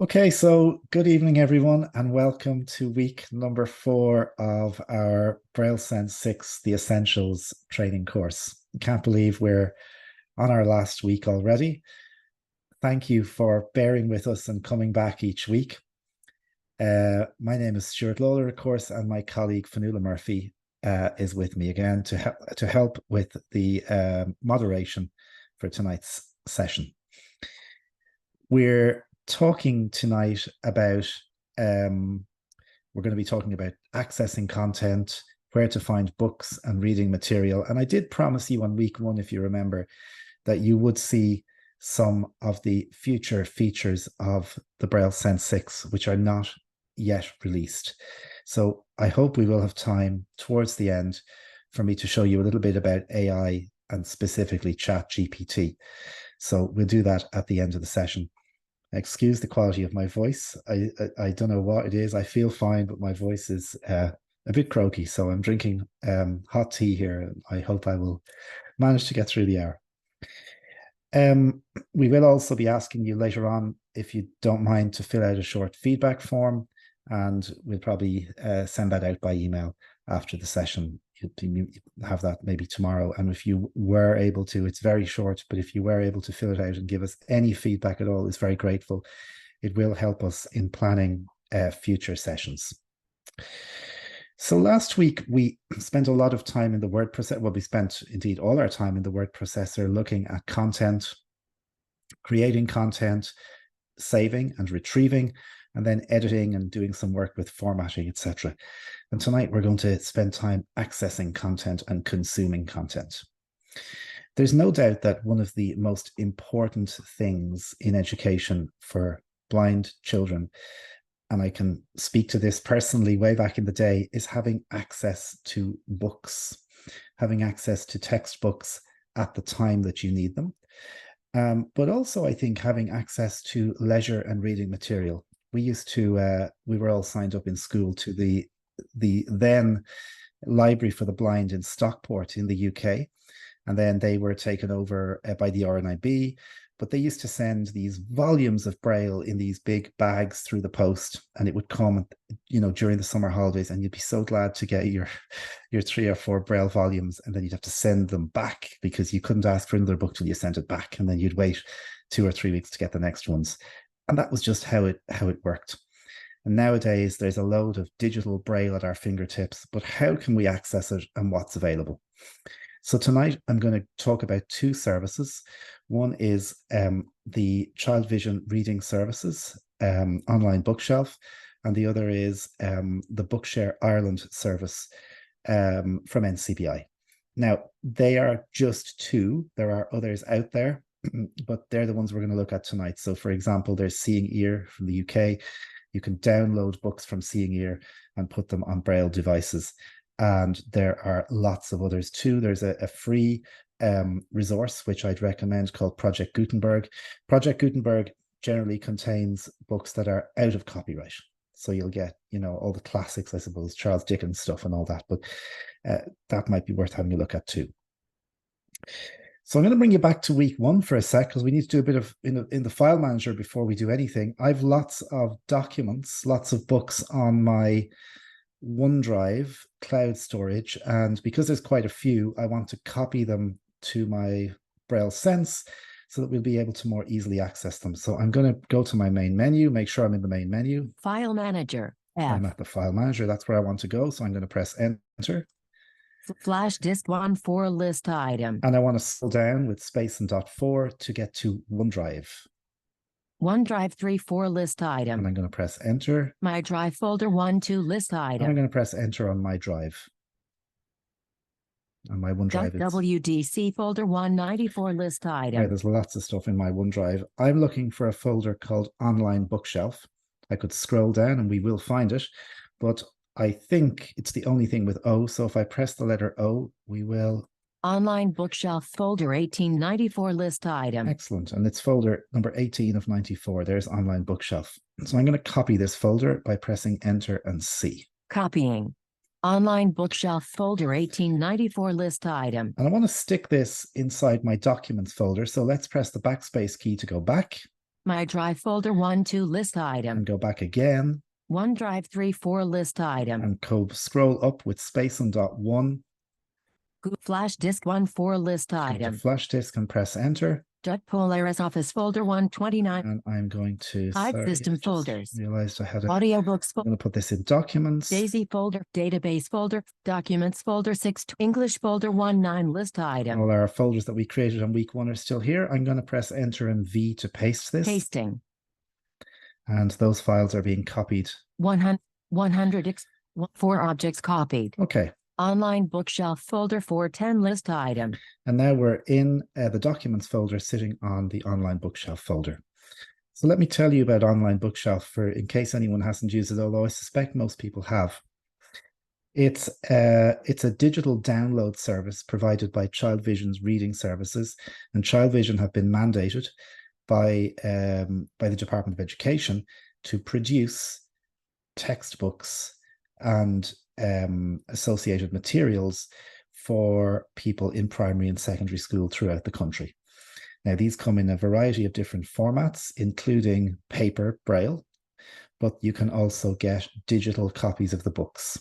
Okay, so good evening, everyone, and welcome to week number 4 of our BrailleSense 6, the Essentials training course. I can't believe we're on our last week already. Thank you for bearing with us and coming back each week. My name is Stuart Lawler, of course, and my colleague Fionnuala Murphy is with me again to help with the moderation for tonight's session. We're talking tonight about we're going to be talking about accessing content, where to find books and reading material. And I did promise you on week 1, if you remember, that you would see some of the future features of the BrailleSense 6, which are not yet released. So I hope we will have time towards the end for me to show you a little bit about AI and specifically ChatGPT. So we'll do that at the end of the session. Excuse the quality of my voice. I don't know what it is. I feel fine, but my voice is a bit croaky. So I'm drinking hot tea here. I hope I will manage to get through the hour. We will also be asking you later on, if you don't mind, to fill out a short feedback form, and we'll probably send that out by email after the session. You have that maybe tomorrow. And if you were able to, it's very short, but if you were able to fill it out and give us any feedback at all, it's very grateful. It will help us in planning future sessions. So last week, we spent a lot of time in the word processor. Well, we spent indeed all our time in the word processor looking at content, creating content, saving and retrieving, and then editing and doing some work with formatting, etc. And tonight we're going to spend time accessing content and consuming content. There's no doubt that one of the most important things in education for blind children, and I can speak to this personally way back in the day, is having access to books, having access to textbooks at the time that you need them. But also, I think, having access to leisure and reading material. We were all signed up in school to the then Library for the Blind in Stockport in the UK. And then they were taken over by the RNIB. But they used to send these volumes of Braille in these big bags through the post, and it would come, during the summer holidays, and you'd be so glad to get your 3 or 4 Braille volumes, and then you'd have to send them back because you couldn't ask for another book till you sent it back, and then you'd wait 2 or 3 weeks to get the next ones. And that was just how it worked. And nowadays, there's a load of digital Braille at our fingertips, but how can we access it and what's available? So tonight, I'm going to talk about 2 services. One is the ChildVision reading services, online bookshelf, and the other is the Bookshare Ireland service from NCBI. Now, they are just 2. There are others out there, but they're the ones we're going to look at tonight. So, for example, there's Seeing Ear from the UK. You can download books from Seeing Ear and put them on Braille devices. And there are lots of others too. There's a free resource, which I'd recommend, called Project Gutenberg. Project Gutenberg generally contains books that are out of copyright. So you'll get, all the classics, I suppose, Charles Dickens stuff and all that. But that might be worth having a look at too. So I'm going to bring you back to week 1 for a sec, because we need to do a bit of in the file manager before we do anything. I've lots of documents, lots of books on my OneDrive cloud storage, and because there's quite a few, I want to copy them to my BrailleSense so that we'll be able to more easily access them. So I'm going to go to my main menu, make sure I'm in the main menu. File Manager. F. I'm at the File Manager. That's where I want to go. So I'm going to press Enter. Flash Disk 1.4 list item. And I want to scroll down with space and .4 to get to OneDrive. OneDrive 3.4 list item. And I'm going to press Enter. My Drive folder 1.2 list item. And I'm going to press Enter on my drive. On my OneDrive. WDC folder 194 list item. Right, there's lots of stuff in my OneDrive. I'm looking for a folder called Online Bookshelf. I could scroll down and we will find it, but I think it's the only thing with O. So if I press the letter O, we will. Online Bookshelf folder 1894 list item. Excellent. And it's folder number 18 of 94. There's Online Bookshelf. So I'm going to copy this folder by pressing Enter and C. Copying. Online Bookshelf folder 1894 list item. And I want to stick this inside my Documents folder. So let's press the backspace key to go back. My Drive folder 1-2 list item. and go back again. OneDrive 3-4 list item. And scroll up with space and dot 1. Flash disk 1-4 list Go to item. flash disk and press enter. Polaris Office folder 129. And I'm going to Hide system folders. Realized I had Audiobooks I'm going to put this in documents. Daisy folder, database folder, documents folder 6, English folder 19 list item. All our folders that we created on week 1 are still here. I'm going to press enter and V to paste this. Pasting. And those files are being copied. 100 4 objects copied. Okay. Online bookshelf folder 410 list item. And now we're in the documents folder sitting on the online bookshelf folder. So let me tell you about online bookshelf in case anyone hasn't used it, although I suspect most people have. It's a digital download service provided by ChildVision's reading services, and ChildVision have been mandated by the Department of Education to produce textbooks and associated materials for people in primary and secondary school throughout the country. Now, these come in a variety of different formats, including paper, Braille, but you can also get digital copies of the books.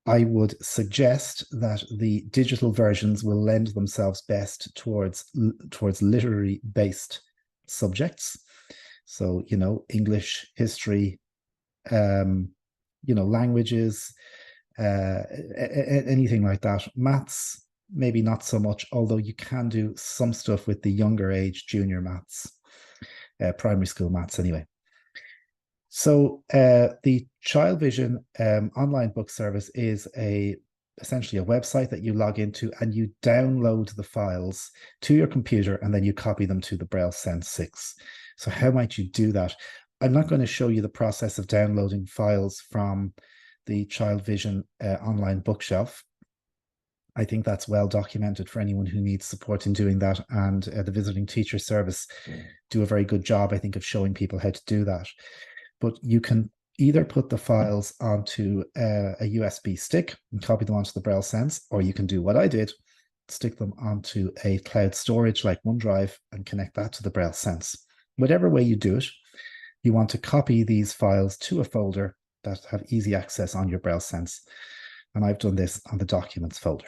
I would suggest that the digital versions will lend themselves best towards literary-based subjects. So, English, history, languages, anything like that. Maths, maybe not so much, although you can do some stuff with the younger age junior maths, primary school maths anyway. So the ChildVision online book service is essentially a website that you log into, and you download the files to your computer, and then you copy them to the BrailleSense 6. So how might you do that? I'm not going to show you the process of downloading files from the ChildVision online bookshelf. I think that's well documented for anyone who needs support in doing that, and the Visiting Teacher Service do a very good job, I think, of showing people how to do that. But you can either put the files onto a USB stick and copy them onto the BrailleSense, or you can do what I did, stick them onto a cloud storage like OneDrive and connect that to the BrailleSense. Whatever way you do it, you want to copy these files to a folder that have easy access on your BrailleSense. And I've done this on the documents folder.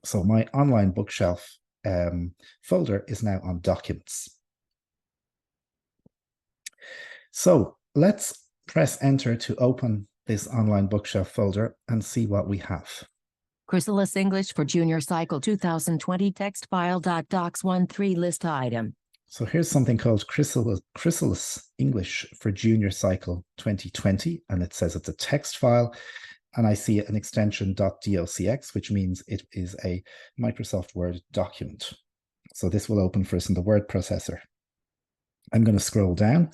So my online bookshelf folder is now on documents. So let's press enter to open this online bookshelf folder and see what we have. Chrysalis English for Junior Cycle 2020 text file. Docs 1-3 list item. So here's something called Chrysalis English for Junior Cycle 2020, and it says it's a text file, and I see an extension .docx, which means it is a Microsoft Word document. So this will open for us in the word processor. I'm going to scroll down.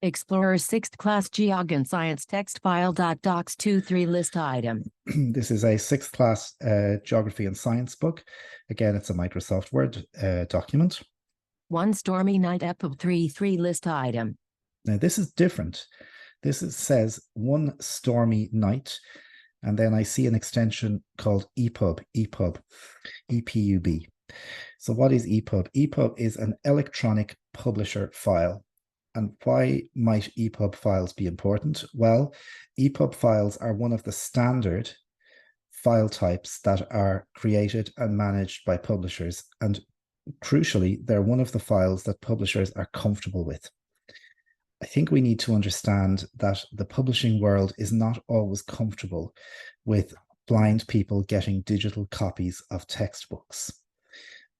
Explorer 6th class Geog and Science text file. Docs 2-3 list item. This is a 6th class Geography and Science book. Again, it's a Microsoft Word document. One Stormy Night EPUB 3-3 list item. Now this is different. Says One Stormy Night, and then I see an extension called EPUB, EPUB. So what is EPUB? EPUB is an electronic publisher file. And why might EPUB files be important? Well, EPUB files are one of the standard file types that are created and managed by publishers. And crucially, they're one of the files that publishers are comfortable with. I think we need to understand that the publishing world is not always comfortable with blind people getting digital copies of textbooks.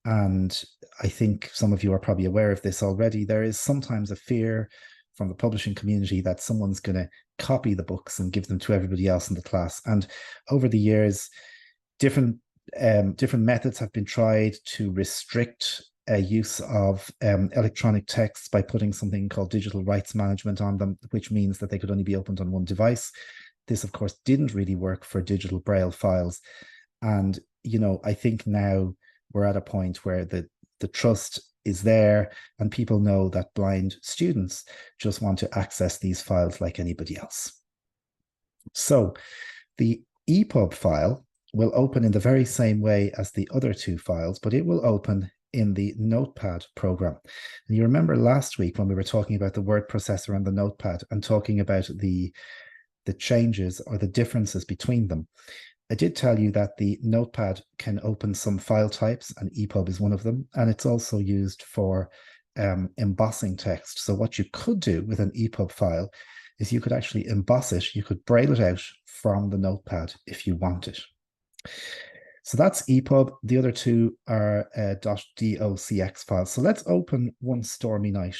And I think some of you are probably aware of this already. There is sometimes a fear from the publishing community that someone's going to copy the books and give them to everybody else in the class. And over the years, different methods have been tried to restrict use of electronic texts by putting something called digital rights management on them, which means that they could only be opened on one device. This, of course, didn't really work for digital Braille files. And, I think now we're at a point where the trust is there, and people know that blind students just want to access these files like anybody else. So the EPUB file will open in the very same way as the other two files, but it will open in the Notepad program. And you remember last week when we were talking about the word processor and the Notepad and talking about the changes or the differences between them. I did tell you that the Notepad can open some file types, and EPUB is one of them, and it's also used for embossing text. So what you could do with an EPUB file is you could actually emboss it, you could braille it out from the Notepad if you wanted. So that's EPUB. The other two are .docx files. So let's open One Stormy Night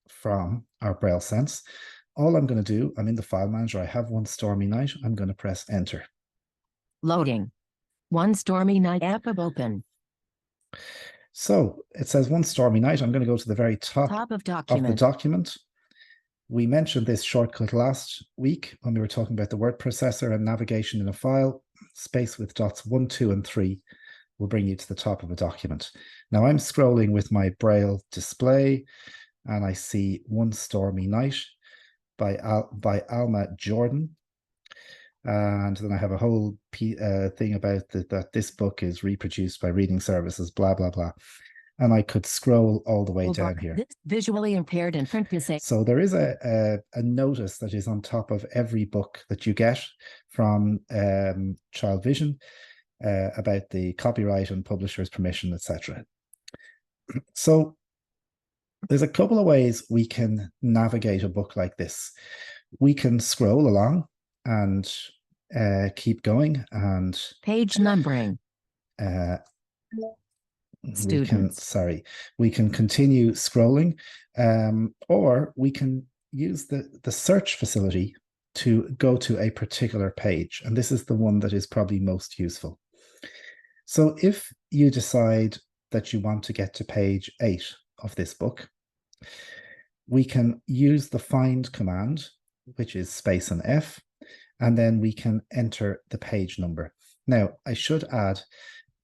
from our BrailleSense. All I'm going to do, I'm in the file manager, I have One Stormy Night, I'm going to press enter. Loading. One Stormy Night EPUB open. So it says One Stormy Night. I'm going to go to the very top of the document. document. We mentioned this shortcut last week when we were talking about the word processor and navigation in a file. Space with dots 1, 2, and 3 will bring you to the top of a document. Now I'm scrolling with my Braille display and I see One Stormy Night by Alma Jordan. And then I have a whole thing about that this book is reproduced by reading services, blah, blah, blah. And I could scroll all the way down here. This visually impaired and print music. So there is a notice that is on top of every book that you get from ChildVision about the copyright and publisher's permission, etc. So there's a couple of ways we can navigate a book like this. We can scroll along and keep going, and page numbering. We can continue scrolling, or we can use the search facility to go to a particular page, and this is the one that is probably most useful. So if you decide that you want to get to page 8 of this book, we can use the find command, which is space and F, and then we can enter the page number. Now, I should add,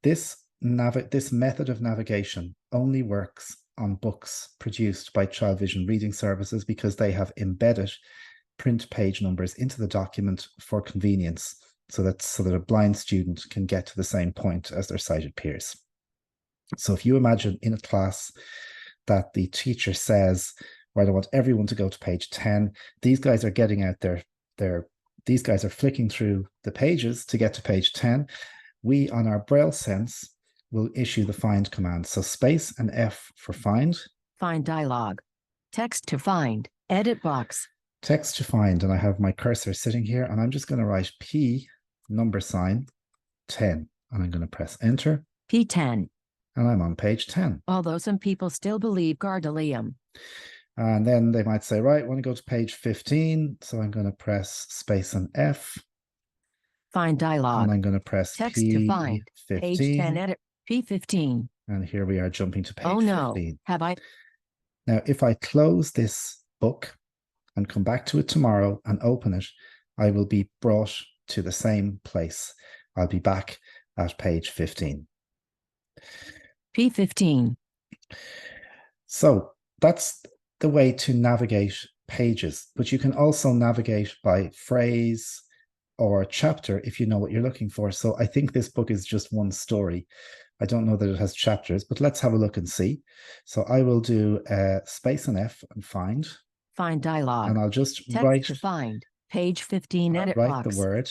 this method of navigation only works on books produced by ChildVision Reading Services because they have embedded print page numbers into the document for convenience, so that a blind student can get to the same point as their sighted peers. So if you imagine in a class that the teacher says, right, I want everyone to go to page 10, these guys are getting out these guys are flicking through the pages to get to page 10. We, on our BrailleSense, will issue the find command. So space and F for find. Find dialog. Text to find. Edit box. Text to find. And I have my cursor sitting here, and I'm just going to write P #10. And I'm going to press enter. P10. And I'm on page 10. Although some people still believe Gardelium. And then they might say, right, I want to go to page 15. So I'm going to press space and F. Find dialog. And I'm going to press text P15. To find. Page 10, edit P15. And here we are jumping to page 15. Oh no, have I? Now, if I close this book and come back to it tomorrow and open it, I will be brought to the same place. I'll be back at page 15. P15. So that's the way to navigate pages, but you can also navigate by phrase or chapter if you know what you're looking for. So I think this book is just one story. I don't know that it has chapters, but let's have a look and see. So I will do space and F and find. Find dialog. And I'll just text write to find. Page 15, edit write box. the word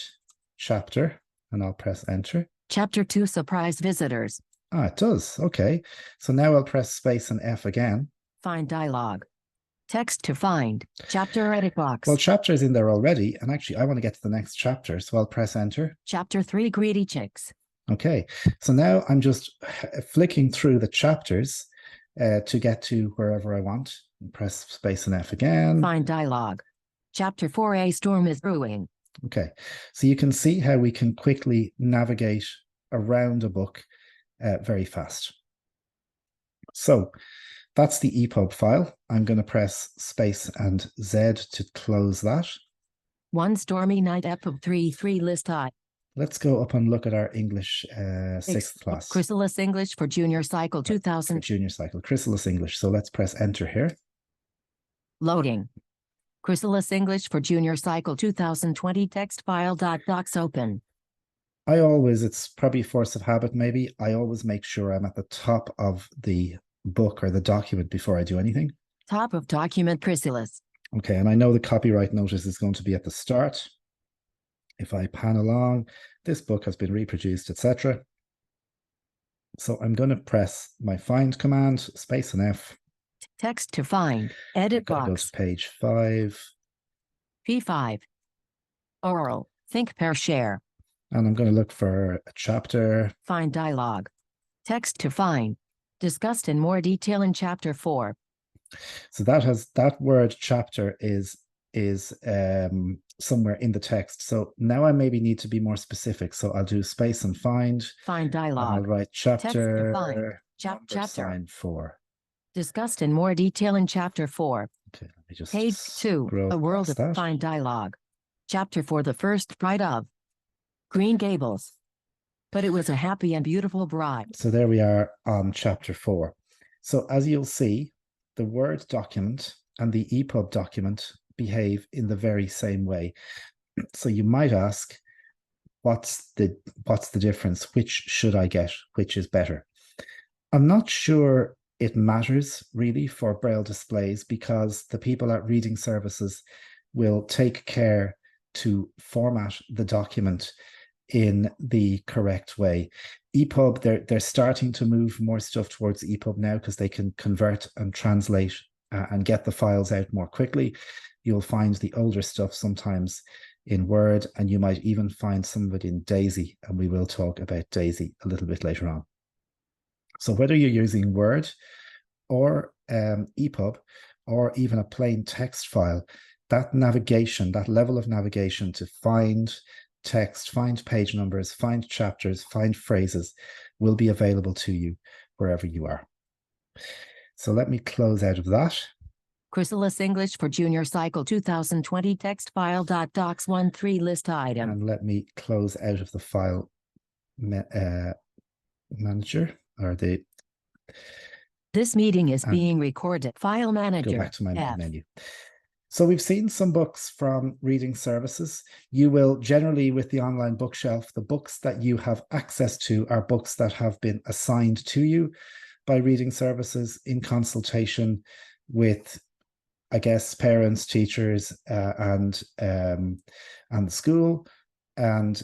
chapter, and I'll press enter. Chapter 2, surprise visitors. Ah, it does. Okay. So now I'll press space and F again. Find dialog. Text to find. Chapter edit box. Well, chapter is in there already, and actually I want to get to the next chapter, so I'll press enter. Chapter 3, greedy chicks. Okay. So now I'm just flicking through the chapters to get to wherever I want. Press space and F again. Find dialog. Chapter 4, a storm is brewing. Okay. So you can see how we can quickly navigate around a book very fast. So that's the EPUB file. I'm going to press space and Z to close that. One Stormy Night EPUB 3 list I. Let's go up and look at our English 6th class. Chrysalis English for Junior Cycle 2000. For Junior Cycle, Chrysalis English. So let's press enter here. Loading. Chrysalis English for Junior Cycle 2020 text file. Docs open. It's probably force of habit, maybe. I always make sure I'm at the top of the book or the document before I do anything. Top of document chrysalis. Okay, and I know the copyright notice is going to be at the start. If I pan along, this book has been reproduced, etc. So I'm going to press my find command, space and F. Text to find. Edit Go to box. page 5. P5. Oral. Think, pair, share. And I'm going to look for a chapter. Find dialogue. Text to find. Discussed in more detail in chapter 4. So that word chapter is somewhere in the text. So now I maybe need to be more specific. So I'll do space and find. Find dialogue. I'll write chapter. Chapter. Sign 4. Discussed in more detail in chapter 4. Okay, let me just Page 2. A world of that. find dialogue. Chapter 4. The first bride of Green Gables. But it was a happy and beautiful bride. So there we are on chapter 4. So as you'll see, the Word document and the EPUB document behave in the very same way. So you might ask, what's the difference? Which should I get? Which is better? I'm not sure it matters really for Braille displays, because the people at Reading Services will take care to format the document in the correct way. EPUB, they're starting to move more stuff towards EPUB now because they can convert and translate and get the files out more quickly. You'll find the older stuff sometimes in Word, and you might even find some of it in DAISY, and we will talk about DAISY a little bit later on. So whether you're using Word or EPUB or even a plain text file, that navigation, that level of navigation to find text, find page numbers, find chapters, find phrases will be available to you wherever you are. So let me close out of that. Chrysalis English for Junior Cycle 2020 text file .docs13 list item. And let me close out of the file manager, or the... This meeting is being recorded. File manager. Go back to my menu. So we've seen some books from Reading Services. You will generally, with the online bookshelf, the books that you have access to are books that have been assigned to you by Reading Services in consultation with, I guess, parents, teachers, and the school, and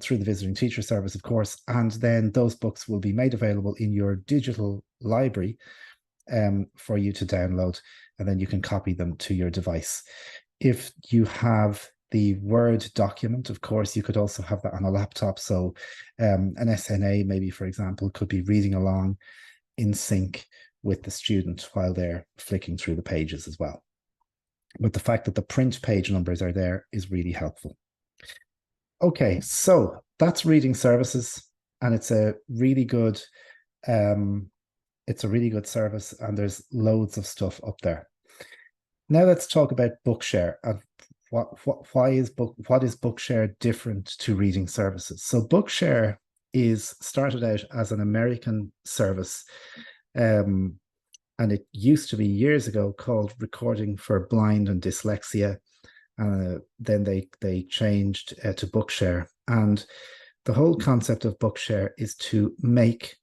through the Visiting Teacher Service, of course. And then those books will be made available in your digital library for you to download, and then you can copy them to your device. If you have the Word document, of course, you could also have that on a laptop. So an SNA, maybe, for example, could be reading along in sync with the student while they're flicking through the pages as well. But the fact that the print page numbers are there is really helpful. Okay, so that's Reading Services, and it's a really good service, and there's loads of stuff up there. Now let's talk about Bookshare and what is Bookshare different to Reading Services. So Bookshare is started out as an American service, and it used to be years ago called Recording for Blind and Dyslexia. Then they changed to Bookshare, and the whole concept of Bookshare is to make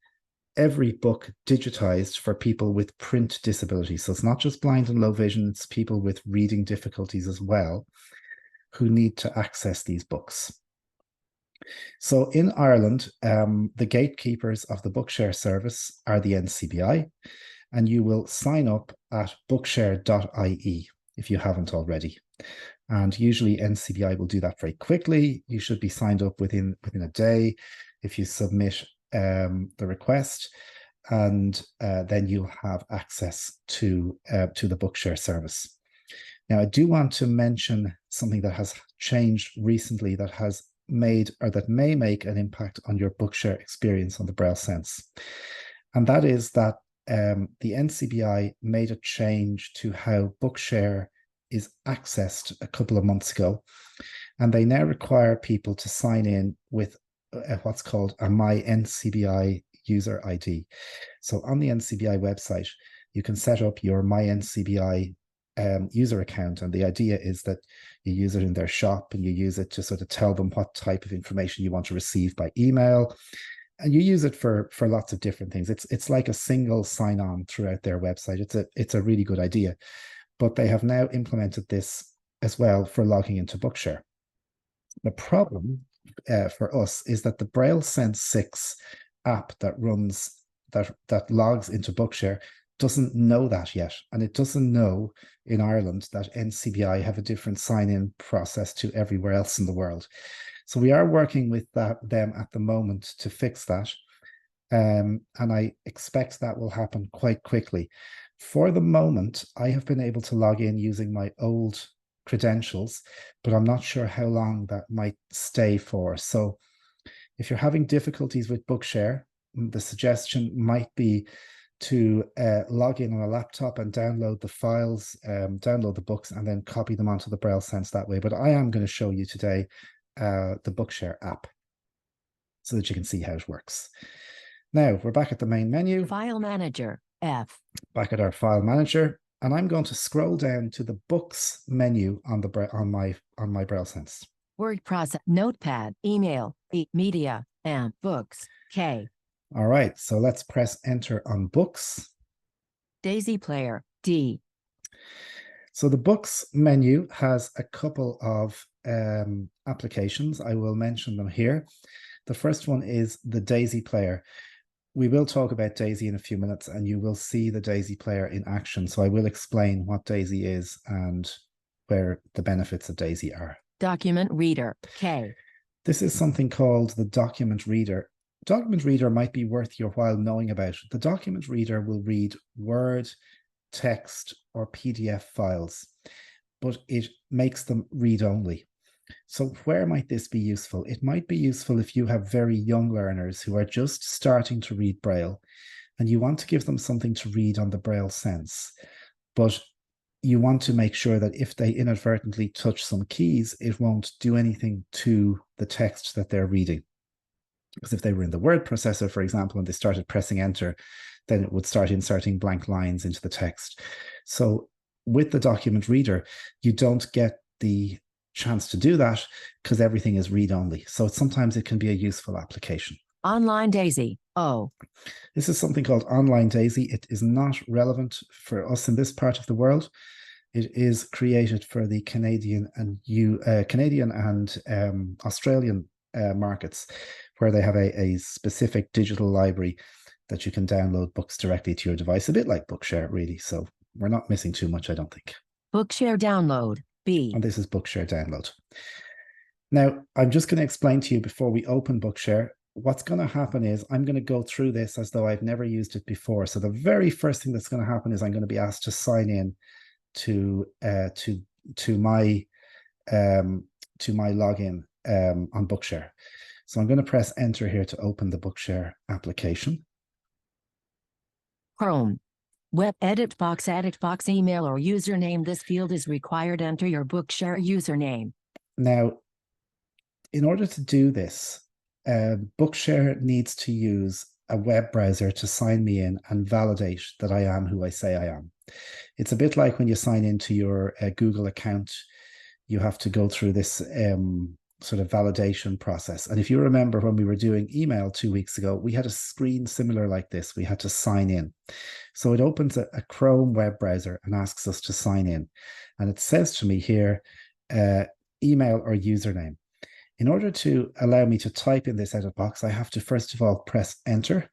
every book digitized for people with print disabilities. So it's not just blind and low vision, it's people with reading difficulties as well who need to access these books. So in Ireland, the gatekeepers of the Bookshare service are the NCBI, and you will sign up at bookshare.ie if you haven't already. And usually NCBI will do that very quickly. You should be signed up within a day if you submit the request, and then you'll have access to the Bookshare service. Now, I do want to mention something that has changed recently that has made, or that may make, an impact on your Bookshare experience on the BrailleSense. And that is that the NCBI made a change to how Bookshare is accessed a couple of months ago, and they now require people to sign in with what's called a My NCBI user ID. So on the NCBI website, you can set up your My NCBI user account. And the idea is that you use it in their shop and you use it to sort of tell them what type of information you want to receive by email. And you use it for lots of different things. It's like a single sign-on throughout their website. It's a really good idea. But they have now implemented this as well for logging into Bookshare. The problem for us is that the BrailleSense 6 app that logs into Bookshare doesn't know that yet. And it doesn't know in Ireland that NCBI have a different sign-in process to everywhere else in the world. So we are working with them at the moment to fix that. And I expect that will happen quite quickly. For the moment, I have been able to log in using my old credentials, but I'm not sure how long that might stay for. So if you're having difficulties with Bookshare, the suggestion might be to log in on a laptop and download the files, download the books, and then copy them onto the BrailleSense that way. But I am going to show you today the Bookshare app so that you can see how it works. Now we're back at the main menu. File Manager, F. Back at our File Manager, and I'm going to scroll down to the Books menu on my BrailleSense. Word process, Notepad, Email, Media, and Books, K. All right, so let's press Enter on Books. Daisy Player, D. So the Books menu has a couple of applications. I will mention them here. The first one is the Daisy Player. We will talk about Daisy in a few minutes, and you will see the Daisy Player in action. So I will explain what Daisy is and where the benefits of Daisy are. Document Reader, K. This is something called the Document Reader. Document Reader might be worth your while knowing about. The Document Reader will read Word, text, or PDF files, but it makes them read-only. So where might this be useful? It might be useful if you have very young learners who are just starting to read Braille and you want to give them something to read on the BrailleSense, but you want to make sure that if they inadvertently touch some keys, it won't do anything to the text that they're reading. Because if they were in the word processor, for example, and they started pressing enter, then it would start inserting blank lines into the text. So with the Document Reader, you don't get the chance to do that because everything is read-only. So sometimes it can be a useful application. Online Daisy, O. This is something called Online Daisy. It is not relevant for us in this part of the world. It is created for the Canadian and Australian markets, where they have a specific digital library that you can download books directly to your device, a bit like Bookshare, really. So we're not missing too much, I don't think. Bookshare Download, B. And this is Bookshare Download. Now, I'm just going to explain to you before we open Bookshare, what's going to happen is I'm going to go through this as though I've never used it before. So the very first thing that's going to happen is I'm going to be asked to sign in to my login on Bookshare. So I'm going to press enter here to open the Bookshare application. Chrome. Web edit box email or username. This field is required. Enter your Bookshare username. Now, in order to do this, Bookshare needs to use a web browser to sign me in and validate that I am who I say I am. It's a bit like when you sign into your Google account, you have to go through this sort of validation process. And if you remember when we were doing email 2 weeks ago, we had a screen similar like this. We had to sign in. So it opens a Chrome web browser and asks us to sign in. And it says to me here, email or username. In order to allow me to type in this edit box, I have to first of all press enter.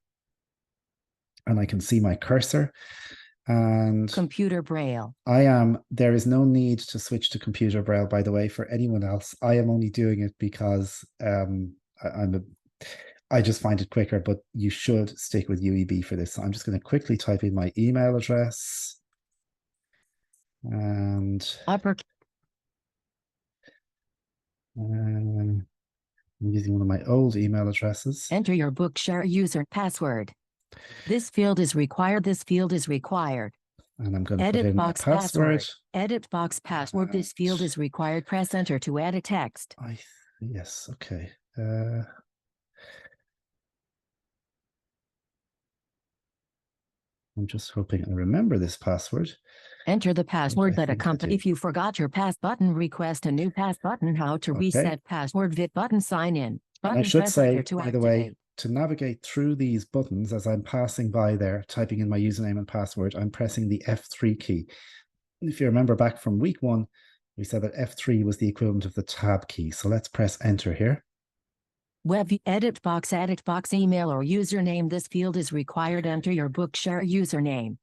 And I can see my cursor. And Computer Braille. There is no need to switch to Computer Braille, by the way, for anyone else. I am only doing it because I just find it quicker, but you should stick with UEB for this. So I'm just going to quickly type in my email address. And I'm using one of my old email addresses. Enter your Bookshare user password. This field is required. This field is required. And I'm going to put in my password. Edit box password. This field is required. Press enter to add a text. Yes, okay. I'm just hoping I remember this password. Enter the password that think I accompanies. do. If you forgot your pass button, request a new pass button. How to reset password. VIT button. Sign in. And I Button. should Press say, enter to by the way, activate. to navigate through these buttons as I'm passing by there, typing in my username and password, I'm pressing the F3 key. If you remember back from week 1, we said that F3 was the equivalent of the tab key. So let's press enter here. Web edit box, email or username. This field is required. Enter your Bookshare username.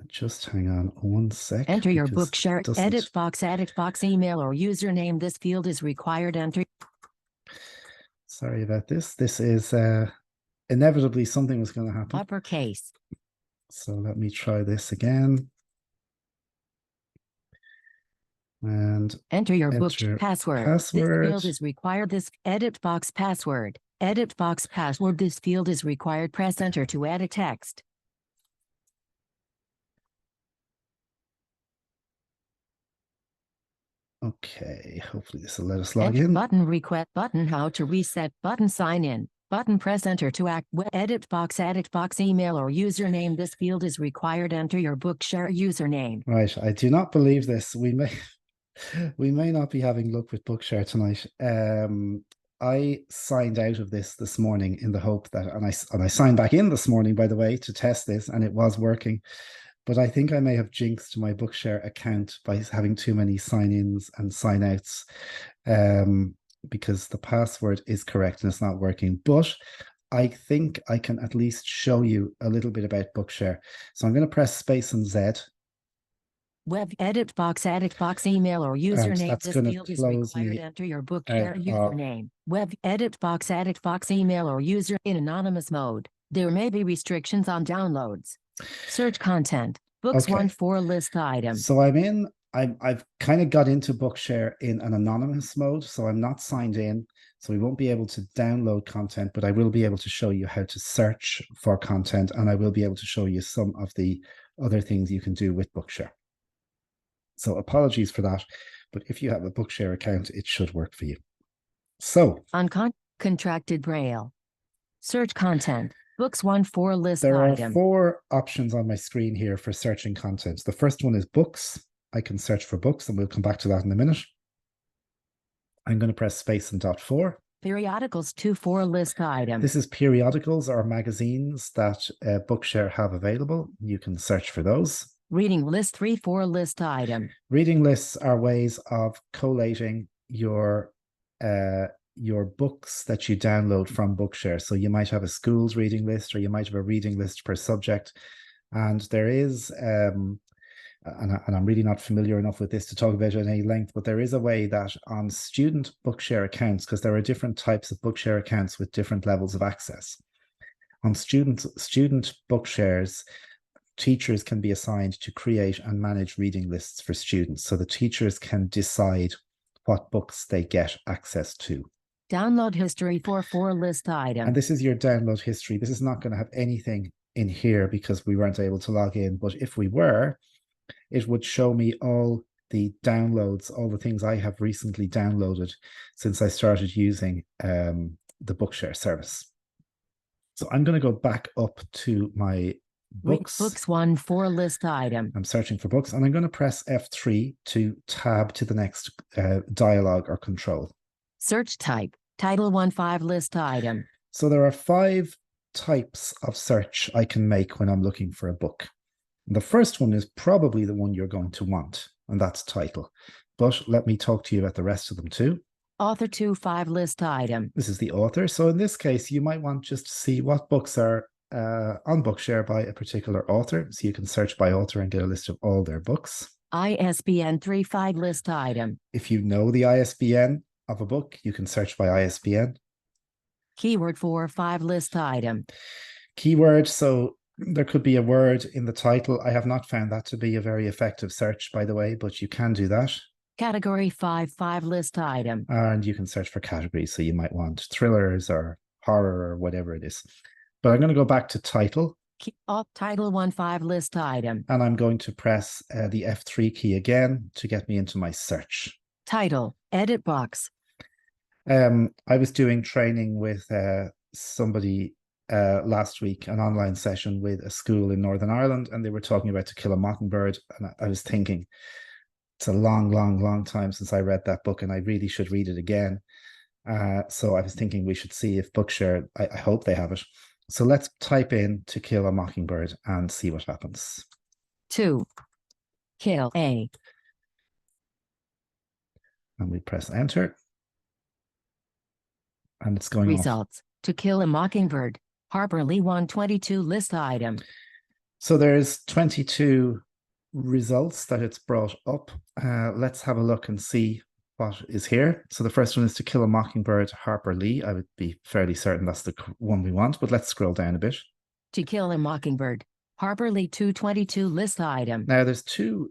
Just hang on 1 sec. Enter your Bookshare edit box, email or username. This field is required. Enter. Sorry about this. This is inevitably something was going to happen. Uppercase. So let me try this again. And enter your book password. This field is required. This edit box password. Edit box password. This field is required. Press enter to add a text. Okay, hopefully this will let us log in. Button request. Button how to reset. Button sign in. Button press enter to act. Edit box email or username. This field is required. Enter your Bookshare username. Right, I do not believe this. We may not be having luck with Bookshare tonight. I signed out of this morning in the hope that, and I signed back in this morning, by the way, to test this, and it was working. But I think I may have jinxed my Bookshare account by having too many sign-ins and sign-outs, because the password is correct and it's not working. But I think I can at least show you a little bit about Bookshare. So I'm going to press space and Z. Web edit box email or username. This field is required. Enter your Bookshare username. Web edit box email or user in anonymous mode. There may be restrictions on downloads. Search content. Books 1-4 list item. So I've kind of got into Bookshare in an anonymous mode, so I'm not signed in, so we won't be able to download content, but I will be able to show you how to search for content, and I will be able to show you some of the other things you can do with Bookshare. So apologies for that, but if you have a Bookshare account, it should work for you. So contracted Braille. Search content. Books 1-4 list there item. are 4 options on my screen here for searching content. The first one is books. I can search for books, and we'll come back to that in a minute. I'm going to press space and .4. Periodicals 2-4 list item. This is periodicals or magazines that Bookshare have available. You can search for those. Reading list 3-4 list item. Reading lists are ways of collating your books that you download from Bookshare. So you might have a school's reading list, or you might have a reading list per subject. And there is, and I'm really not familiar enough with this to talk about it at any length, but there is a way that on student Bookshare accounts, because there are different types of Bookshare accounts with different levels of access. On student Bookshares, teachers can be assigned to create and manage reading lists for students. So the teachers can decide what books they get access to. Download history 4-4 list item. And this is your download history. This is not going to have anything in here because we weren't able to log in. But if we were, it would show me all the downloads, all the things I have recently downloaded since I started using the Bookshare service. So I'm going to go back up to my books. Books 1-4 list item. I'm searching for books, and I'm going to press F3 to tab to the next dialogue or control. Search type. Title 1-5 list item. So there are 5 types of search I can make when I'm looking for a book. The first one is probably the one you're going to want, and that's title. But let me talk to you about the rest of them too. Author 2-5 list item. This is the author. So in this case, you might want just to see what books are on Bookshare by a particular author. So you can search by author and get a list of all their books. ISBN 3-5 list item. If you know the ISBN of a book, you can search by ISBN. Keyword 4-5 list item. Keyword, so there could be a word in the title. I have not found that to be a very effective search, by the way, but you can do that. Category 5-5 list item. And you can search for categories. So you might want thrillers or horror or whatever it is. But I'm going to go back to title. Title 1-5 list item. And I'm going to press the F3 key again to get me into my search. Title, edit box. I was doing training with somebody last week an online session with a school in Northern Ireland, and they were talking about To Kill a Mockingbird. And I was thinking, it's a long time since I read that book, and I really should read it again. So I was thinking we should see if Bookshare, I hope they have it. So let's type in To Kill a Mockingbird and see what happens. To kill a. And we press enter. And it's going results. Off. To Kill a Mockingbird. Harper Lee 122 list item. So there's 22 results that it's brought up. Let's have a look and see what is here. So the first one is To Kill a Mockingbird, Harper Lee. I would be fairly certain that's the one we want, but let's scroll down a bit. To Kill a Mockingbird, Harper Lee 222 list item. Now there's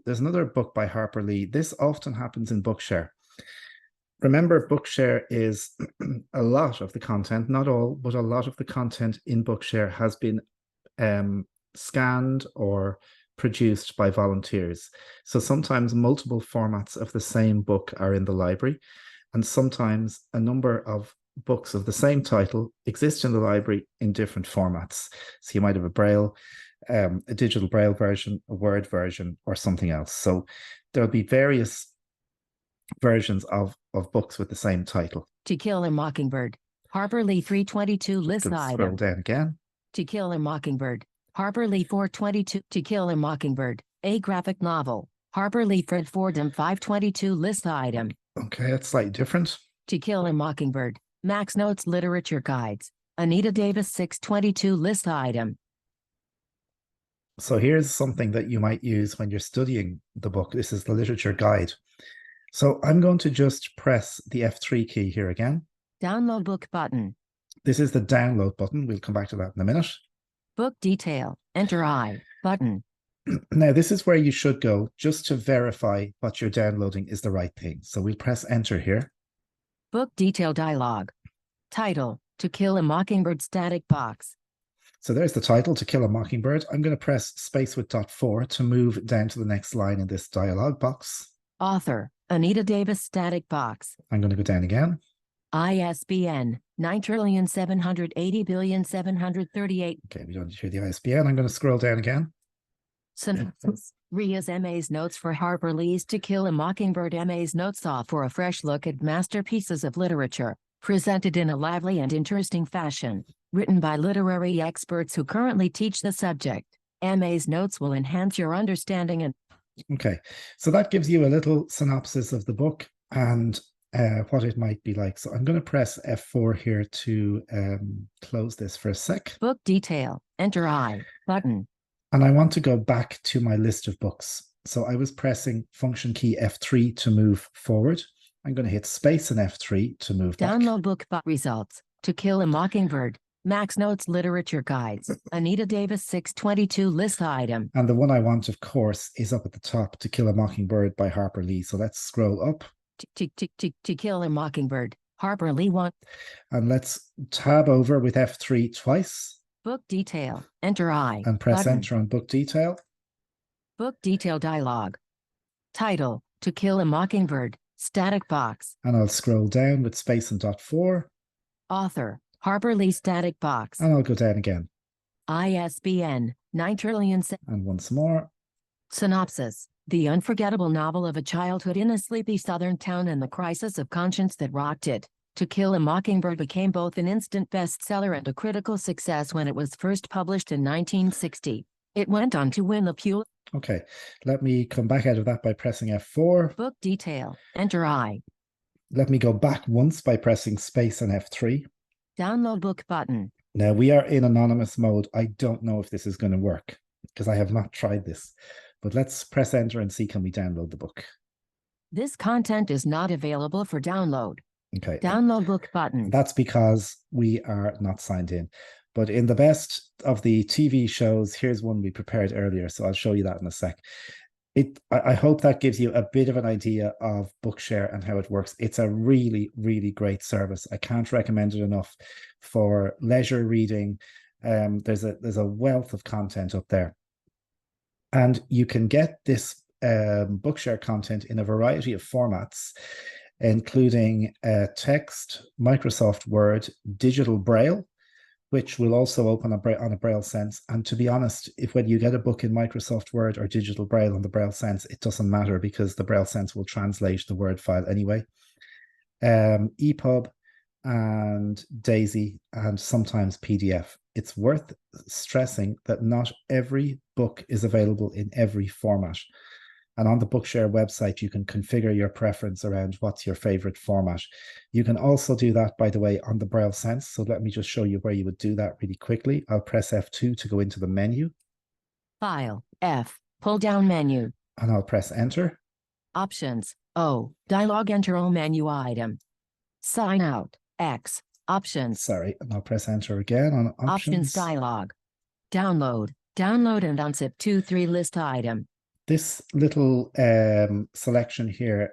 another book by Harper Lee. This often happens in Bookshare. Remember, Bookshare is a lot of the content, not all, but a lot of the content in Bookshare has been scanned or produced by volunteers. So sometimes multiple formats of the same book are in the library, and sometimes a number of books of the same title exist in the library in different formats. So you might have a digital Braille version, a Word version, or something else. So there'll be various versions of books with the same title. To Kill a Mockingbird, Harper Lee 322 list item. Scroll down again. To Kill a Mockingbird, Harper Lee 422. To Kill a Mockingbird, a graphic novel, Harper Lee Fred Fordham 522 list item. Okay, that's slightly different. To Kill a Mockingbird, Max Notes Literature Guides, Anita Davis 622 list item. So here's something that you might use when you're studying the book. This is the literature guide. So I'm going to just press the F3 key here again. Download book button. This is the download button. We'll come back to that in a minute. Book detail, enter I button. Now, this is where you should go just to verify what you're downloading is the right thing. So we'll press enter here. Book detail dialog. Title, To Kill a Mockingbird static box. So there's the title, To Kill a Mockingbird. I'm going to press space with .4 to move down to the next line in this dialog box. Author, Anita Davis static box. I'm going to go down again. ISBN 9,780,738. Okay, we don't hear the ISBN. I'm going to scroll down again. Synopsis. Ria's MA's notes for Harper Lee's To Kill a Mockingbird. MA's notes offer a fresh look at masterpieces of literature, presented in a lively and interesting fashion. Written by literary experts who currently teach the subject. MA's notes will enhance your understanding and... Okay, so that gives you a little synopsis of the book and what it might be like. So I'm going to press F4 here to close this for a sec. Book detail, enter I button. And I want to go back to my list of books. So I was pressing function key F3 to move forward. I'm going to hit space and F3 to move back. Download book results. To Kill a Mockingbird. Max Notes Literature Guides. Anita Davis 622 list item. And the one I want, of course, is up at the top, To Kill a Mockingbird by Harper Lee. So let's scroll up. To Kill a Mockingbird. Harper Lee 1. And let's tab over with F3 twice. Book detail. Enter I. And press button. enter on book detail. Book detail dialog. Title, To Kill a Mockingbird. Static box. And I'll scroll down with space and .4. Author, Harper Lee static box. And I'll go down again. ISBN 9,000,000. And once more. Synopsis. The unforgettable novel of a childhood in a sleepy southern town and the crisis of conscience that rocked it. To Kill a Mockingbird became both an instant bestseller and a critical success when it was first published in 1960. It went on to win the Pulitzer. Okay, let me come back out of that by pressing F4. Book detail, enter I. Let me go back once by pressing space and F3. Download book button. Now we are in anonymous mode. I don't know if this is going to work because I have not tried this, but let's press enter and see, can we download the book? This content is not available for download. Okay. Download book button. That's because we are not signed in. But in the best of the TV shows, here's one we prepared earlier. So I'll show you that in a sec. I hope that gives you a bit of an idea of Bookshare and how it works. It's a really, really great service. I can't recommend it enough for leisure reading. There's a wealth of content up there. And you can get this Bookshare content in a variety of formats, including text, Microsoft Word, digital Braille, which will also open on a BrailleSense. And to be honest, when you get a book in Microsoft Word or Digital Braille on the BrailleSense, it doesn't matter because the BrailleSense will translate the Word file anyway. EPUB and DAISY and sometimes PDF. It's worth stressing that not every book is available in every format. And on the Bookshare website, you can configure your preference around what's your favorite format. You can also do that, by the way, on the BrailleSense. So let me just show you where you would do that really quickly. I'll press F2 to go into the menu. File, F, pull down menu. And I'll press Enter. Options, O, dialog enter O menu item. Sign out, X, options. Sorry, and I'll press Enter again on Options dialog. Download and unzip 2-3 list item. This little selection here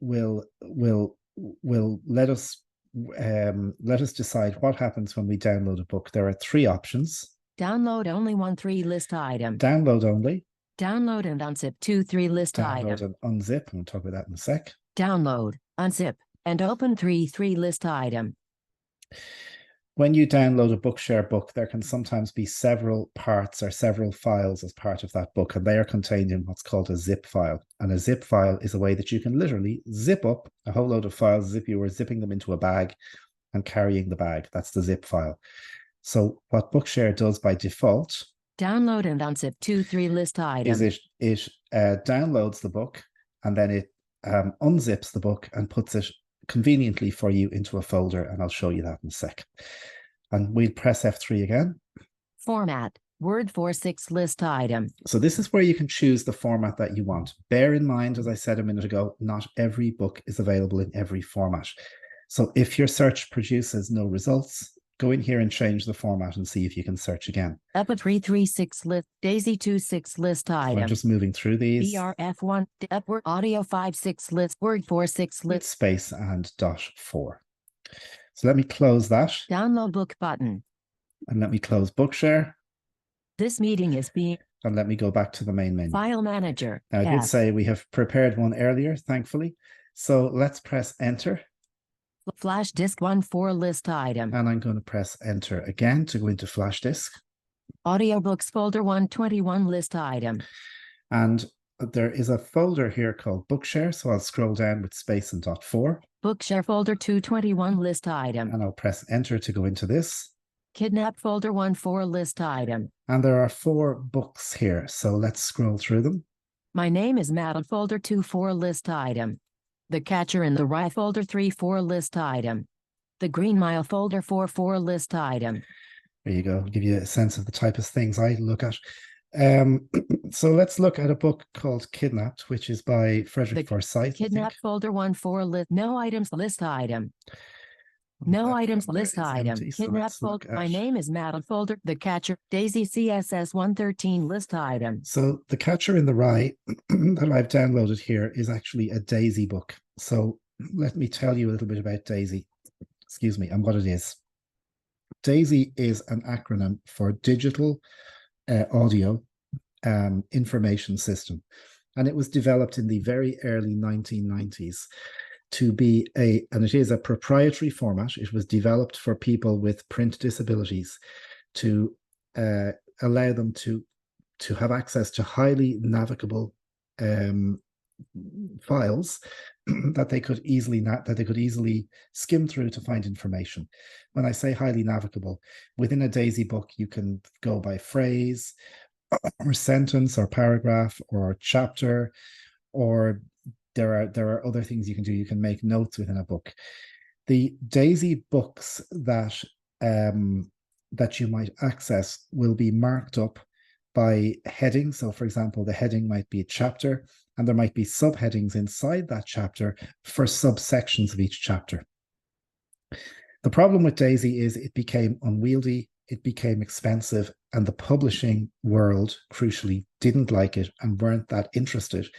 will let us decide what happens when we download a book. There are 3 options. Download only 1-3 list item. Download only. Download and unzip 2-3 list item. Download and unzip. We'll talk about that in a sec. Download, unzip, and open 3-3 list item. When you download a Bookshare book, there can sometimes be several parts or several files as part of that book, and they are contained in what's called a zip file. And a zip file is a way that you can literally zip up a whole load of files as if you were zipping them into a bag and carrying the bag. That's the zip file. So what Bookshare does by default, download and unzip 2-3 list item, is it downloads the book and then it unzips the book and puts it conveniently for you into a folder, and I'll show you that in a sec. And we'll press F3 again. Format, Word 4-6 list item. So this is where you can choose the format that you want. Bear in mind, as I said a minute ago, not every book is available in every format. So if your search produces no results, go in here and change the format and see if you can search again. EPUB 3-3-6 list, DAISY 2-6 list item. So I'm just moving through these. BRF1, Upward Audio 5-6 list, Word 4-6 list. Space and .4. So let me close that. Download book button. And let me close Bookshare. This meeting is being... And let me go back to the main menu. File Manager. Now, I did say we have prepared one earlier, thankfully. So let's press Enter. Flash disk 1-4 list item. And I'm going to press Enter again to go into flash disk. Audiobooks folder 121 list item. And there is a folder here called Bookshare. So I'll scroll down with space and .4. Bookshare folder 221 list item. And I'll press Enter to go into this. Kidnap folder 1-4 list item. And there are 4 books here. So let's scroll through them. My Name is Matt folder 2-4 list item. The Catcher in the Rye folder 3-4 list item. The Green Mile folder 4-4 list item. There you go. Give you a sense of the type of things I look at. So let's look at a book called Kidnapped, which is by Frederick Forsyth. Kidnapped folder 1-4 list. No items list item. No items list item. Kidnapped folder. My Name is Matt folder. The Catcher. DAISY CSS 113 list item. So The Catcher in the Rye that I've downloaded here is actually a DAISY book. So let me tell you a little bit about DAISY. Excuse me, and what it is. DAISY is an acronym for Digital Audio Information System. And it was developed in the very early 1990s. To be and it is a proprietary format. It was developed for people with print disabilities to allow them to have access to highly navigable files that they could easily skim through to find information. When I say highly navigable, within a DAISY book, you can go by phrase or sentence or paragraph or chapter, or there are other things you can do. You can make notes within a book. The DAISY books that you might access will be marked up by heading. So, for example, the heading might be a chapter, and there might be subheadings inside that chapter for subsections of each chapter. The problem with DAISY is it became unwieldy, it became expensive, and the publishing world, crucially, didn't like it and weren't that interested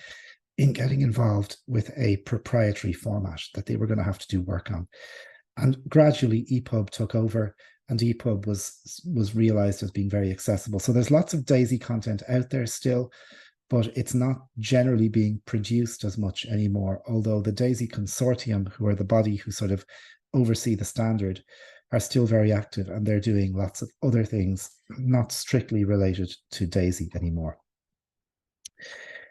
in getting involved with a proprietary format that they were going to have to do work on. And gradually EPUB took over, and EPUB was realized as being very accessible. So there's lots of DAISY content out there still, but it's not generally being produced as much anymore, although the DAISY Consortium, who are the body who sort of oversee the standard, are still very active, and they're doing lots of other things, not strictly related to DAISY anymore.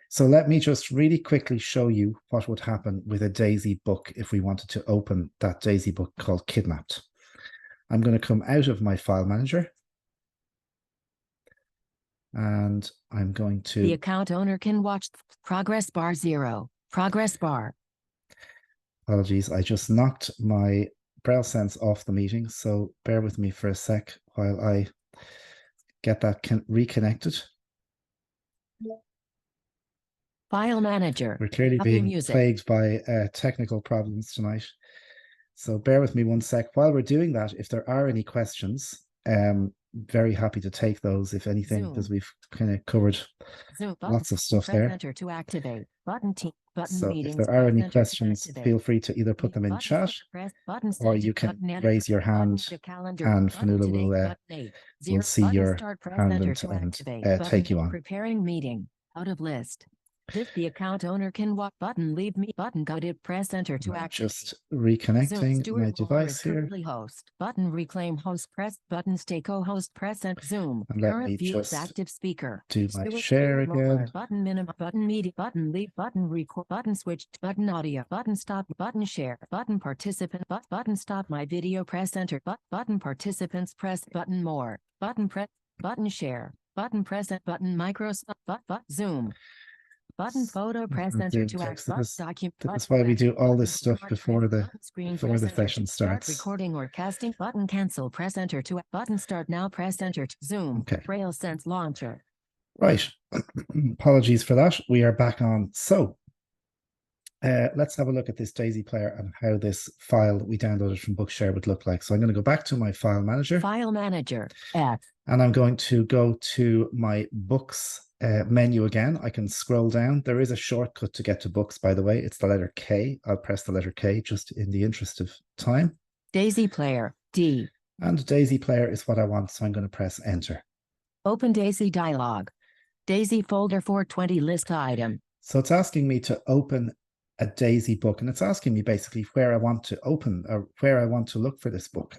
So let me just really quickly show you what would happen with a DAISY book if we wanted to open that DAISY book called Kidnapped. I'm going to come out of my file manager. And I'm going to... The account owner can watch progress bar 0, progress bar. Apologies, I just knocked my BrailleSense off the meeting, so bear with me for a sec while I get that reconnected. File manager. We're clearly being plagued by technical problems tonight. So bear with me one sec. While we're doing that, if there are any questions, very happy to take those, if anything, because we've kind of covered lots of stuff there. To activate. Button so if there are any questions, feel free to either put them in chat, or you can raise your hand, and Fanula will see your hand and take you on. Preparing meeting. Out of list. The account owner can walk button leave me button guided press enter to activate. Just reconnecting my device here. Host button reclaim host press button stay co-host press and Zoom. And let me just active speaker. Do my share again. Button minimum button media button leave button record button switched button audio button stop button share button participant button stop my video press enter button participants press button more button press button share button present button Microsoft Zoom. Button photo press enter to access document. That's why we do all this stuff before the session starts. Recording or casting button cancel press enter to button start now press enter to Zoom. Okay. BrailleSense launcher. Right. Apologies for that. We are back on. So let's have a look at this DAISY player and how this file that we downloaded from Bookshare would look like. So I'm going to go back to my file manager. File manager. F. And I'm going to go to my books menu again. I can scroll down. There is a shortcut to get to books, by the way. It's the letter K. I'll press the letter K just in the interest of time. DAISY player, D. And DAISY player is what I want, so I'm going to press enter. Open DAISY dialog. DAISY folder 420 list item. So it's asking me to open a DAISY book, and it's asking me basically where I want to open or where I want to look for this book.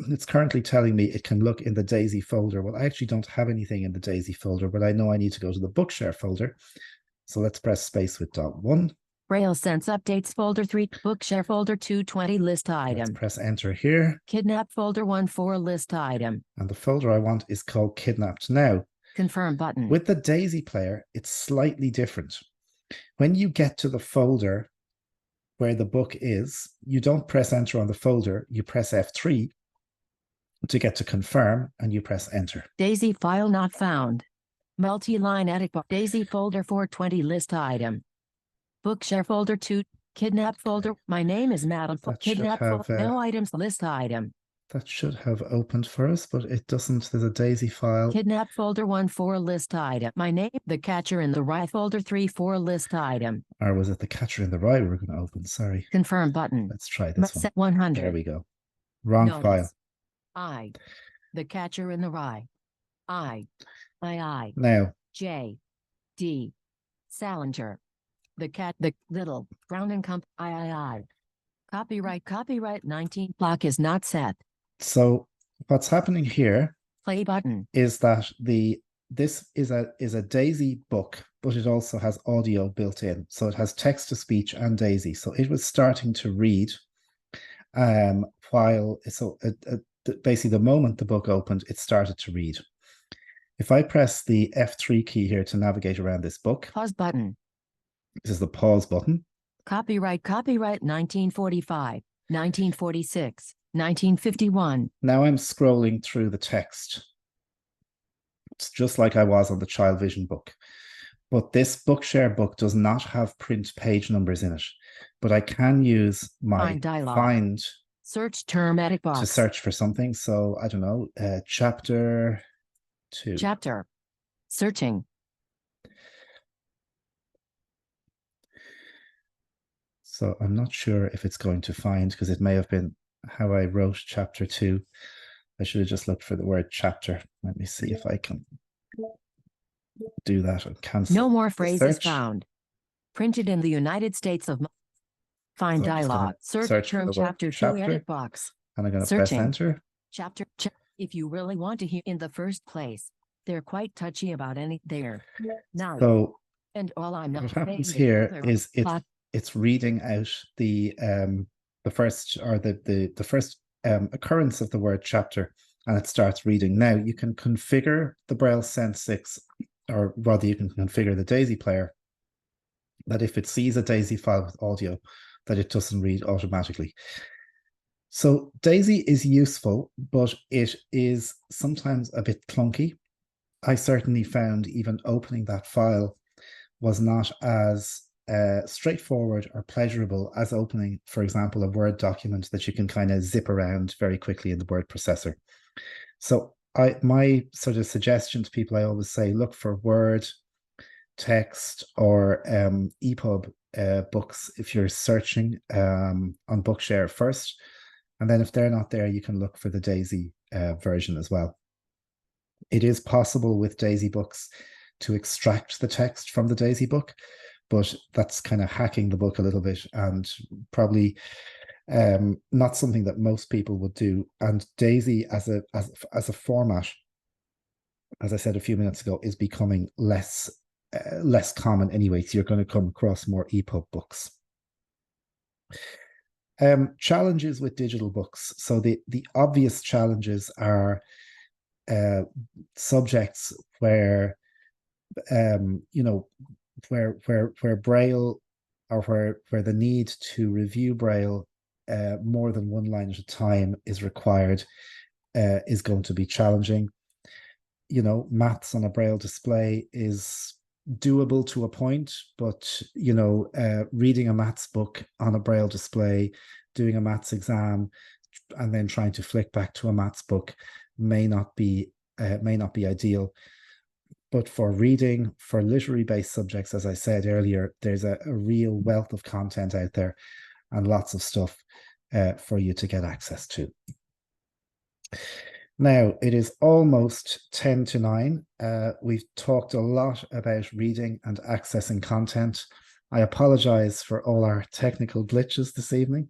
It's currently telling me it can look in the DAISY folder. Well, I actually don't have anything in the DAISY folder, but I know I need to go to the Bookshare folder. So let's press space with .1. BrailleSense updates folder 3, Bookshare folder 220 list item. Let's press enter here. Kidnap folder 14 list item. And the folder I want is called Kidnapped. Now, confirm button. With the DAISY player, it's slightly different. When you get to the folder where the book is, you don't press enter on the folder, you press F3 to get to confirm, and you press enter. DAISY file not found. Multi-line edit book. DAISY folder 420 list item. Bookshare folder 2, kidnap folder. My name is Madam. Kidnap folder. No items list item. That should have opened for us, but it doesn't. There's a DAISY file. Kidnap folder 14 list item. My name, The Catcher in the Rye folder 34 list item. Or was it The Catcher in the Rye we were going to open? Sorry. Confirm button. Let's try this Set 100. There we go. Wrong file. The Catcher in the Rye. Now. J. D. Salinger. The Little, Brown and Company. Copyright 19. Clock is not set. So what's happening here play button is that this is a DAISY book, but it also has audio built in. So it has text to speech and DAISY. So it was starting to read basically the moment the book opened, it started to read. If I press the F3 key here to navigate around this book. Pause button. This is the pause button. Copyright 1945, 1946, 1951. Now I'm scrolling through the text. It's just like I was on the ChildVision book. But this Bookshare book does not have print page numbers in it. But I can use my find search term edit box to search for something. So I don't know, chapter 2. Chapter. Searching. So I'm not sure if it's going to find, because it may have been how I wrote chapter 2. I should have just looked for the word chapter. Let me see if I can do that and cancel. No more phrases found. Printed in the United States of. Find dialog. Search term chapter 2 edit box. And I'm going to press enter. Chapter. If you really want to hear in the first place, they're quite touchy about any there. Now, so and all I'm not what happens here is it's reading out the first or the first occurrence of the word chapter, and it starts reading. Now you can configure the BrailleSense 6, or rather you can configure the Daisy player, that if it sees a Daisy file with audio, that it doesn't read automatically. So Daisy is useful, but it is sometimes a bit clunky. I certainly found even opening that file was not as straightforward or pleasurable as opening, for example, a Word document that you can kind of zip around very quickly in the word processor. So my sort of suggestion to people, I always say, look for Word, text, or EPUB books if you're searching on Bookshare first. And then if they're not there, you can look for the Daisy version as well. It is possible with Daisy books to extract the text from the Daisy book, but that's kind of hacking the book a little bit and probably not something that most people would do. And Daisy as a format, as I said a few minutes ago, is becoming less common anyway. So you're going to come across more EPUB books. Challenges with digital books. So the obvious challenges are subjects where where Braille, or where the need to review Braille more than one line at a time is required, is going to be challenging. Maths on a Braille display is doable to a point, but reading a maths book on a Braille display, doing a maths exam, and then trying to flick back to a maths book may not be ideal. But for reading, for literary-based subjects, as I said earlier, there's a real wealth of content out there and lots of stuff for you to get access to. Now, it is almost 10 to 9. We've talked a lot about reading and accessing content. I apologize for all our technical glitches this evening.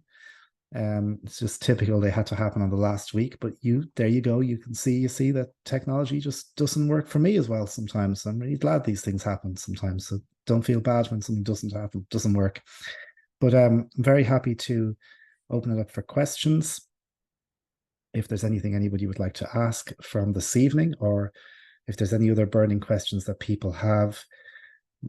It's just typical, they had to happen on the last week, but there you go. You see that technology just doesn't work for me as well sometimes. I'm really glad these things happen sometimes. So don't feel bad when something doesn't work. But I'm very happy to open it up for questions. If there's anything anybody would like to ask from this evening, or if there's any other burning questions that people have,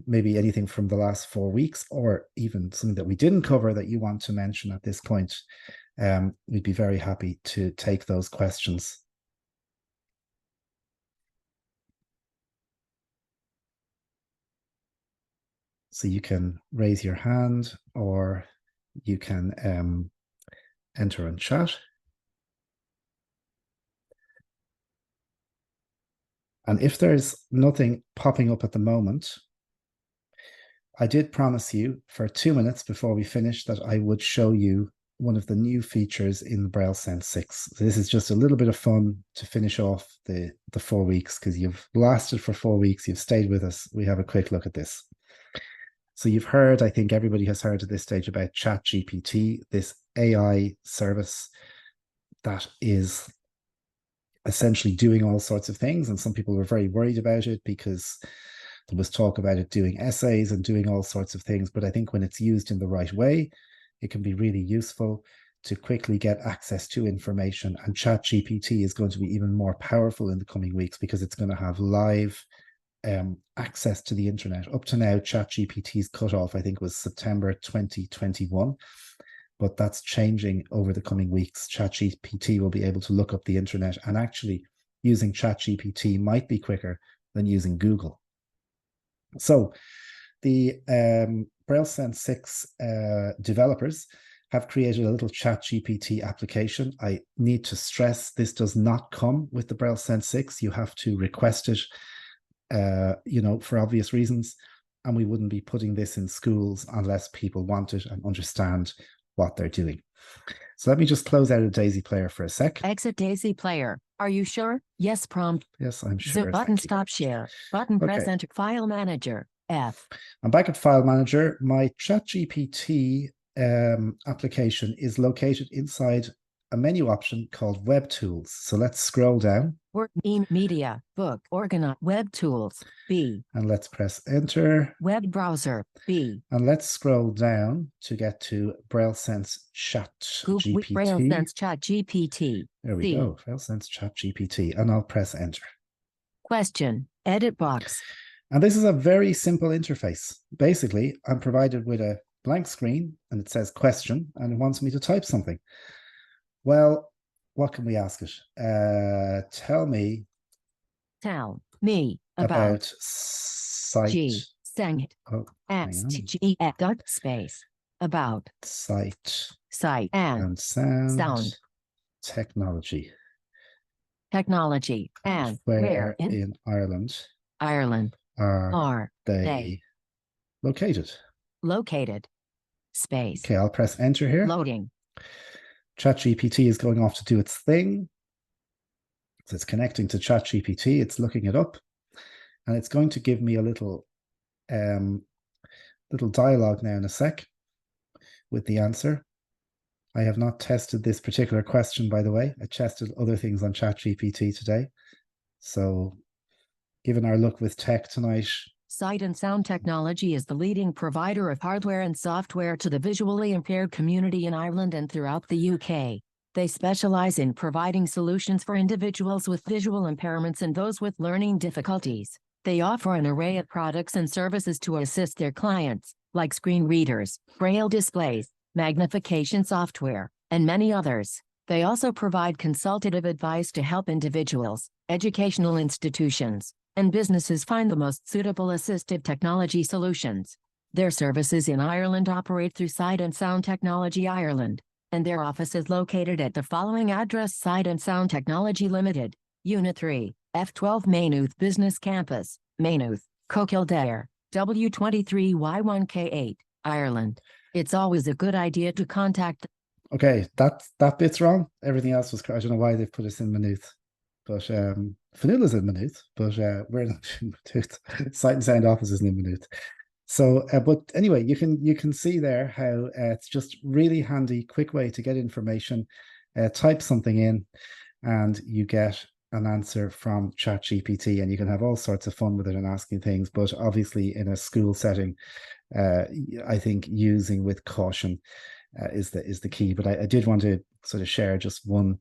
maybe anything from the last 4 weeks, or even something that we didn't cover that you want to mention at this point, we'd be very happy to take those questions. So you can raise your hand, or you can enter in chat. And if there's nothing popping up at the moment, I did promise you for 2 minutes before we finish that I would show you one of the new features in the BrailleSense 6. So this is just a little bit of fun to finish off the 4 weeks, because you've lasted for 4 weeks, you've stayed with us. We have a quick look at this. So you've heard, I think everybody has heard at this stage about ChatGPT, this AI service that is essentially doing all sorts of things. And some people were very worried about it because there was talk about it doing essays and doing all sorts of things. But I think when it's used in the right way, it can be really useful to quickly get access to information. And ChatGPT is going to be even more powerful in the coming weeks because it's going to have live access to the internet. Up to now, ChatGPT's cutoff, I think, was September 2021. But that's changing over the coming weeks. ChatGPT will be able to look up the internet, and actually using ChatGPT might be quicker than using Google. So the BrailleSense 6 developers have created a little ChatGPT application. I need to stress this does not come with the BrailleSense 6. You have to request it, for obvious reasons. And we wouldn't be putting this in schools unless people want it and understand what they're doing. So let me just close out a Daisy player for a sec. Exit Daisy player. Are you sure? Yes prompt. Yes, I'm sure. The button stop share. Button press enter. File manager. F. I'm back at File Manager. My ChatGPT application is located inside a menu option called Web Tools. So let's scroll down. Work, media, book, organize, Web Tools, B. And let's press enter. Web browser, B. And let's scroll down to get to BrailleSense Chat GPT. BrailleSense Chat GPT. There we go, BrailleSense Chat GPT. And I'll press enter. Question, edit box. And this is a very simple interface. Basically, I'm provided with a blank screen and it says question and it wants me to type something. Well, what can we ask it? Tell me about site. Space about site and sound technology and where in Ireland are they located? Space. Okay, I'll press enter here. Loading. ChatGPT is going off to do its thing. So it's connecting to ChatGPT. It's looking it up, and it's going to give me a little dialogue now in a sec with the answer. I have not tested this particular question, by the way. I tested other things on ChatGPT today. So given our look with tech tonight, Sight and Sound Technology is the leading provider of hardware and software to the visually impaired community in Ireland and throughout the UK. They specialize in providing solutions for individuals with visual impairments and those with learning difficulties. They offer an array of products and services to assist their clients, like screen readers, braille displays, magnification software, and many others. They also provide consultative advice to help individuals, educational institutions, and businesses find the most suitable assistive technology solutions. Their services in Ireland operate through Sight and Sound Technology Ireland, and their office is located at the following address: Sight and Sound Technology Limited, Unit 3, F12 Maynooth Business Campus, Maynooth, Co-Kildare, W23Y1K8, Ireland. It's always a good idea to contact. Okay, that bit's wrong. Everything else was correct. I don't know why they've put us in Maynooth. But Fionnuala's in Maynooth, but we're not in Maynooth. Sight and Sound office is in Maynooth. So, but anyway, you can see there how it's just really handy, quick way to get information. Type something in, and you get an answer from ChatGPT, and you can have all sorts of fun with it and asking things. But obviously, in a school setting, I think using with caution is the key. But I did want to sort of share just one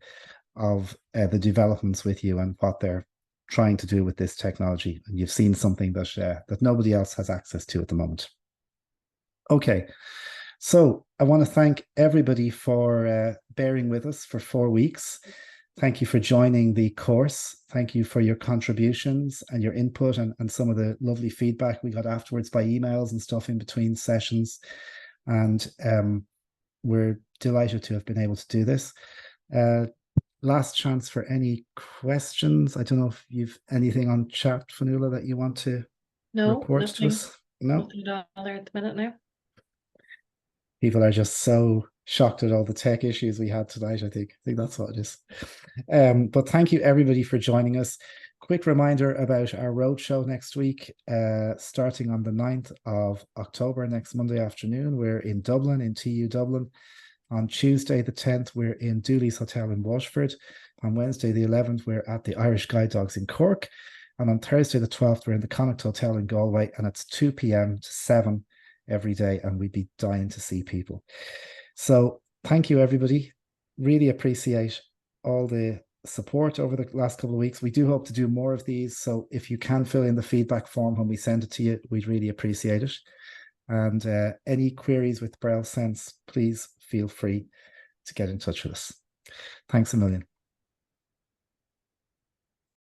of the developments with you and what they're trying to do with this technology. And you've seen something that nobody else has access to at the moment. Okay, so I want to thank everybody for bearing with us for 4 weeks. Thank you for joining the course. Thank you for your contributions and your input and some of the lovely feedback we got afterwards by emails and stuff in between sessions. And we're delighted to have been able to do this. Last chance for any questions. I don't know if you've anything on chat, Fionnuala, that you want to report to us. No, nothing at all there at the minute now. People are just so shocked at all the tech issues we had tonight. I think that's what it is. But thank you everybody for joining us. Quick reminder about our roadshow next week, starting on the 9th of October, next Monday afternoon. We're in Dublin, in TU Dublin. On Tuesday, the 10th, we're in Dooley's Hotel in Waterford. On Wednesday, the 11th, we're at the Irish Guide Dogs in Cork. And on Thursday, the 12th, we're in the Connacht Hotel in Galway, and it's 2 p.m. to 7 every day, and we'd be dying to see people. So thank you, everybody. Really appreciate all the support over the last couple of weeks. We do hope to do more of these. So if you can fill in the feedback form when we send it to you, we'd really appreciate it. And any queries with BrailleSense, please feel free to get in touch with us. Thanks a million.